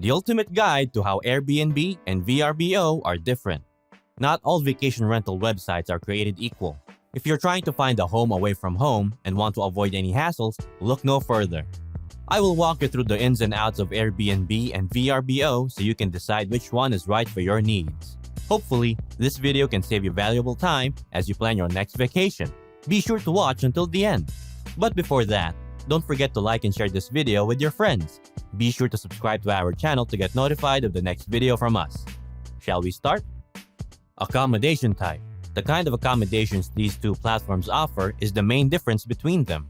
the ultimate guide to how Airbnb and VRBO are different. Not all vacation rental websites are created equal. If you're trying to find a home away from home and want to avoid any hassles, look no further. I will walk you through the ins and outs of Airbnb and VRBO so you can decide which one is right for your needs. Hopefully, this video can save you valuable time as you plan your next vacation. Be sure to watch until the end. But before that, don't forget to like and share this video with your friends. Be sure to subscribe to our channel to get notified of the next video from us. Shall we start? Accommodation type. The kind of accommodations these two platforms offer is the main difference between them.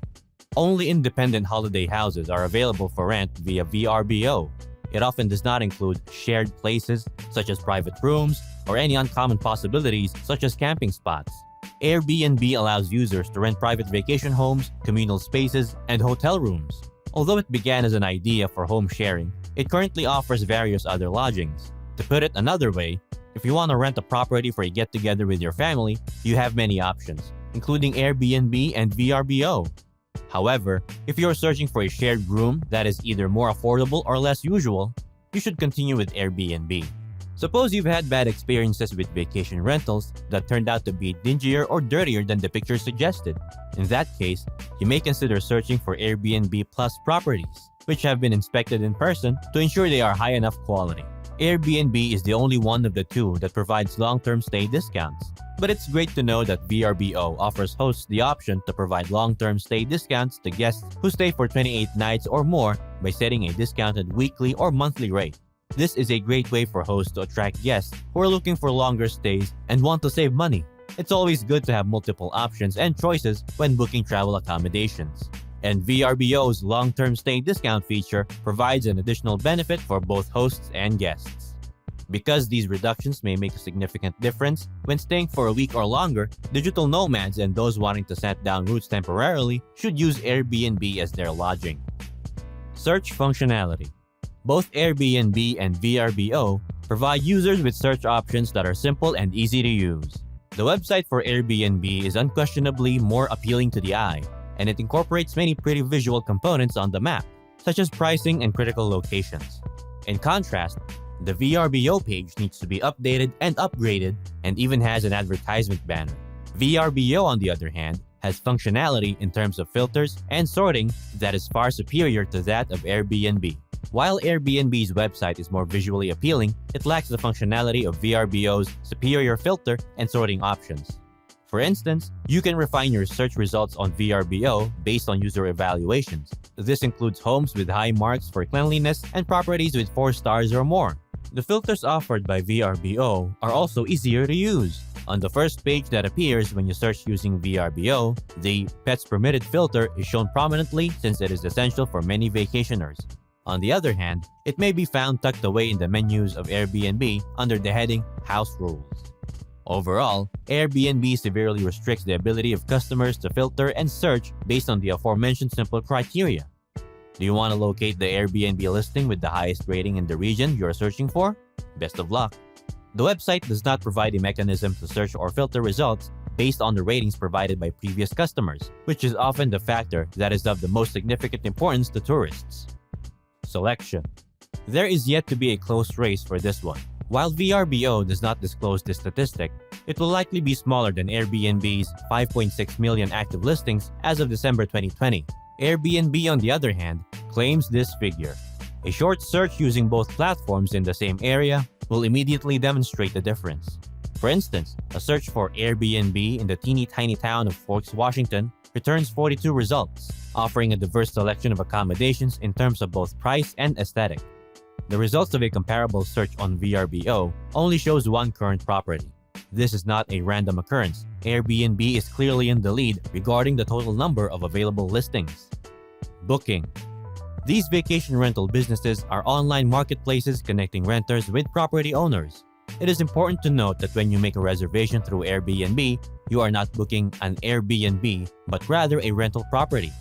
Only independent holiday houses are available for rent via VRBO. It often does not include shared places such as private rooms or any uncommon possibilities such as camping spots. Airbnb allows users to rent private vacation homes, communal spaces, and hotel rooms. Although it began as an idea for home sharing, it currently offers various other lodgings. To put it another way, if you want to rent a property for a get-together with your family, you have many options, including Airbnb and VRBO. However, if you're searching for a shared room that is either more affordable or less usual, you should continue with Airbnb. Suppose you've had bad experiences with vacation rentals that turned out to be dingier or dirtier than the picture suggested. In that case, you may consider searching for Airbnb Plus properties, which have been inspected in person to ensure they are high enough quality. Airbnb is the only one of the two that provides long-term stay discounts. But it's great to know that VRBO offers hosts the option to provide long-term stay discounts to guests who stay for 28 nights or more by setting a discounted weekly or monthly rate. This is a great way for hosts to attract guests who are looking for longer stays and want to save money. It's always good to have multiple options and choices when booking travel accommodations. And VRBO's long-term stay discount feature provides an additional benefit for both hosts and guests. Because these reductions may make a significant difference when staying for a week or longer, digital nomads and those wanting to set down roots temporarily should use Airbnb as their lodging. Search functionality. Both Airbnb and VRBO provide users with search options that are simple and easy to use. The website for Airbnb is unquestionably more appealing to the eye, and it incorporates many pretty visual components on the map, such as pricing and critical locations. In contrast, the VRBO page needs to be updated and upgraded and even has an advertisement banner. VRBO, on the other hand, has functionality in terms of filters and sorting that is far superior to that of Airbnb. While Airbnb's website is more visually appealing, it lacks the functionality of VRBO's superior filter and sorting options. For instance, you can refine your search results on VRBO based on user evaluations. This includes homes with high marks for cleanliness and properties with 4 stars or more. The filters offered by VRBO are also easier to use. On the first page that appears when you search using VRBO, the Pets Permitted filter is shown prominently since it is essential for many vacationers. On the other hand, it may be found tucked away in the menus of Airbnb under the heading House Rules. Overall, Airbnb severely restricts the ability of customers to filter and search based on the aforementioned simple criteria. Do you want to locate the Airbnb listing with the highest rating in the region you're searching for? Best of luck! The website does not provide a mechanism to search or filter results based on the ratings provided by previous customers, which is often the factor that is of the most significant importance to tourists. Selection. There is yet to be a close race for this one. While VRBO does not disclose this statistic, it will likely be smaller than Airbnb's 5.6 million active listings as of December 2020. Airbnb, on the other hand, claims this figure. A short search using both platforms in the same area will immediately demonstrate the difference. For instance, a search for Airbnb in the teeny-tiny town of Forks, Washington returns 42 results, offering a diverse selection of accommodations in terms of both price and aesthetic. The results of a comparable search on VRBO only shows one current property. This is not a random occurrence. Airbnb is clearly in the lead regarding the total number of available listings. Booking. These vacation rental businesses are online marketplaces connecting renters with property owners. It is important to note that when you make a reservation through Airbnb, you are not booking an Airbnb, but rather a rental property.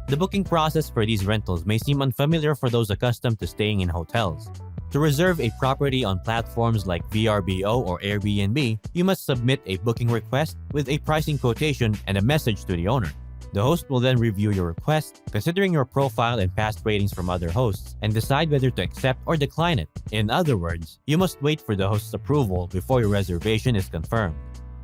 The booking process for these rentals may seem unfamiliar for those accustomed to staying in hotels. To reserve a property on platforms like VRBO or Airbnb, you must submit a booking request with a pricing quotation and a message to the owner. The host will then review your request, considering your profile and past ratings from other hosts, and decide whether to accept or decline it. In other words, you must wait for the host's approval before your reservation is confirmed.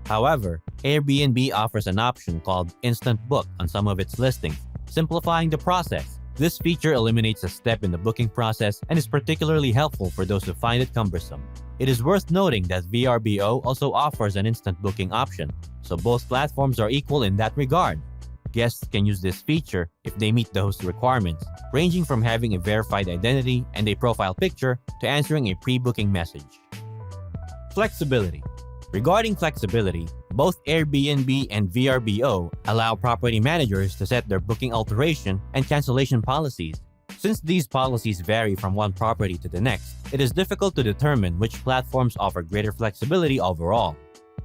However, Airbnb offers an option called Instant Book on some of its listings, simplifying the process. This feature eliminates a step in the booking process and is particularly helpful for those who find it cumbersome. It is worth noting that VRBO also offers an instant booking option, so both platforms are equal in that regard. Guests can use this feature if they meet the host's requirements, ranging from having a verified identity and a profile picture to answering a pre-booking message. Flexibility. Regarding flexibility, both Airbnb and VRBO allow property managers to set their booking alteration and cancellation policies. Since these policies vary from one property to the next, it is difficult to determine which platforms offer greater flexibility overall.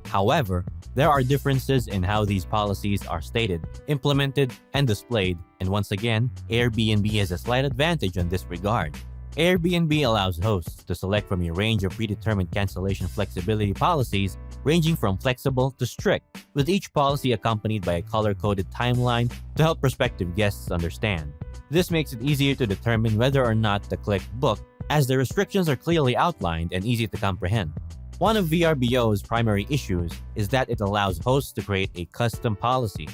However, there are differences in how these policies are stated, implemented, and displayed, and once again, Airbnb has a slight advantage in this regard. Airbnb allows hosts to select from a range of predetermined cancellation flexibility policies, ranging from flexible to strict, with each policy accompanied by a color-coded timeline to help prospective guests understand. This makes it easier to determine whether or not to click book, as the restrictions are clearly outlined and easy to comprehend. One of VRBO's primary issues is that it allows hosts to create a custom policy,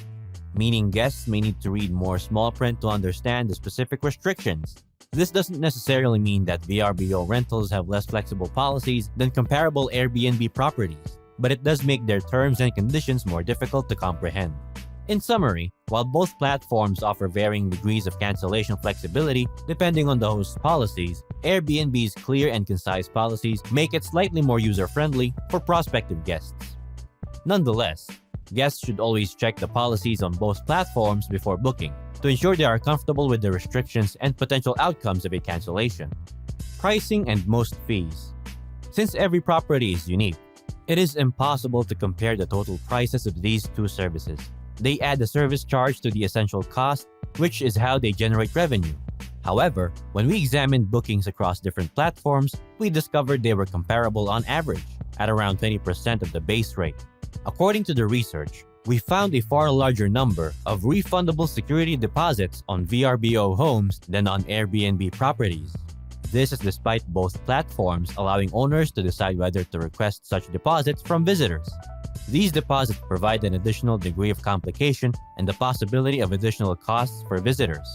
meaning guests may need to read more small print to understand the specific restrictions. This doesn't necessarily mean that VRBO rentals have less flexible policies than comparable Airbnb properties, but it does make their terms and conditions more difficult to comprehend. In summary, while both platforms offer varying degrees of cancellation flexibility depending on the host's policies, Airbnb's clear and concise policies make it slightly more user-friendly for prospective guests. Nonetheless, guests should always check the policies on both platforms before booking to ensure they are comfortable with the restrictions and potential outcomes of a cancellation. Pricing and most fees. Since every property is unique, it is impossible to compare the total prices of these two services. They add a service charge to the essential cost, which is how they generate revenue. However, when we examined bookings across different platforms, we discovered they were comparable on average, at around 20% of the base rate. According to the research, we found a far larger number of refundable security deposits on VRBO homes than on Airbnb properties. This is despite both platforms allowing owners to decide whether to request such deposits from visitors. These deposits provide an additional degree of complication and the possibility of additional costs for visitors.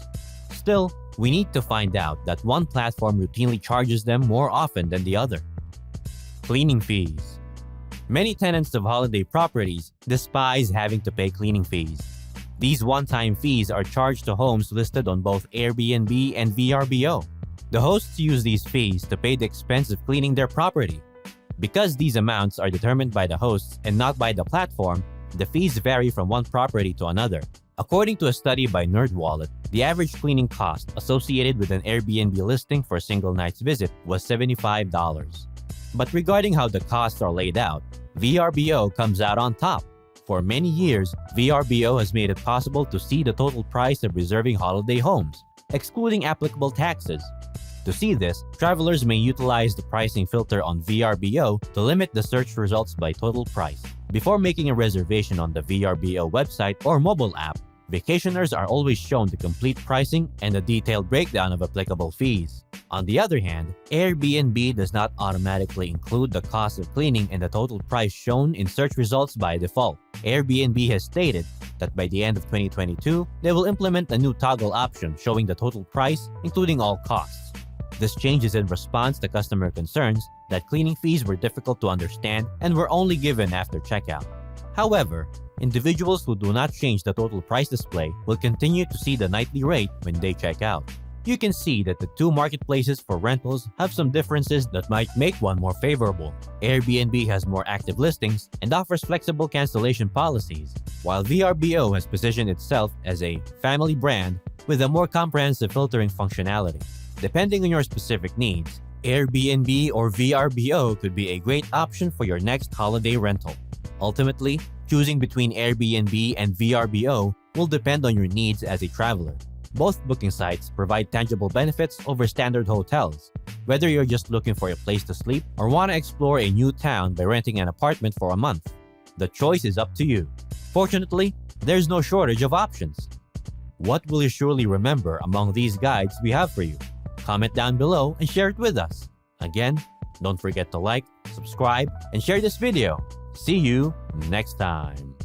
Still, we need to find out that one platform routinely charges them more often than the other. Cleaning fees. Many tenants of holiday properties despise having to pay cleaning fees. These one-time fees are charged to homes listed on both Airbnb and VRBO. The hosts use these fees to pay the expense of cleaning their property. Because these amounts are determined by the hosts and not by the platform, the fees vary from one property to another. According to a study by NerdWallet, the average cleaning cost associated with an Airbnb listing for a single night's visit was $75. But regarding how the costs are laid out, VRBO comes out on top. For many years, VRBO has made it possible to see the total price of reserving holiday homes, excluding applicable taxes. To see this, travelers may utilize the pricing filter on VRBO to limit the search results by total price. Before making a reservation on the VRBO website or mobile app, vacationers are always shown the complete pricing and a detailed breakdown of applicable fees. On the other hand, Airbnb does not automatically include the cost of cleaning in the total price shown in search results by default. Airbnb has stated that by the end of 2022, they will implement a new toggle option showing the total price, including all costs. This change is in response to customer concerns that cleaning fees were difficult to understand and were only given after checkout. However, individuals who do not change the total price display will continue to see the nightly rate when they check out. You can see that the two marketplaces for rentals have some differences that might make one more favorable. Airbnb has more active listings and offers flexible cancellation policies, while VRBO has positioned itself as a family brand with a more comprehensive filtering functionality. Depending on your specific needs, Airbnb or VRBO could be a great option for your next holiday rental. Ultimately, choosing between Airbnb and VRBO will depend on your needs as a traveler. Both booking sites provide tangible benefits over standard hotels, whether you're just looking for a place to sleep or want to explore a new town by renting an apartment for a month. The choice is up to you. Fortunately, There's no shortage of options. What will you surely remember among these guides we have for you? Comment down below and share it with us. Again, don't forget to like, subscribe, and share this video. See you next time.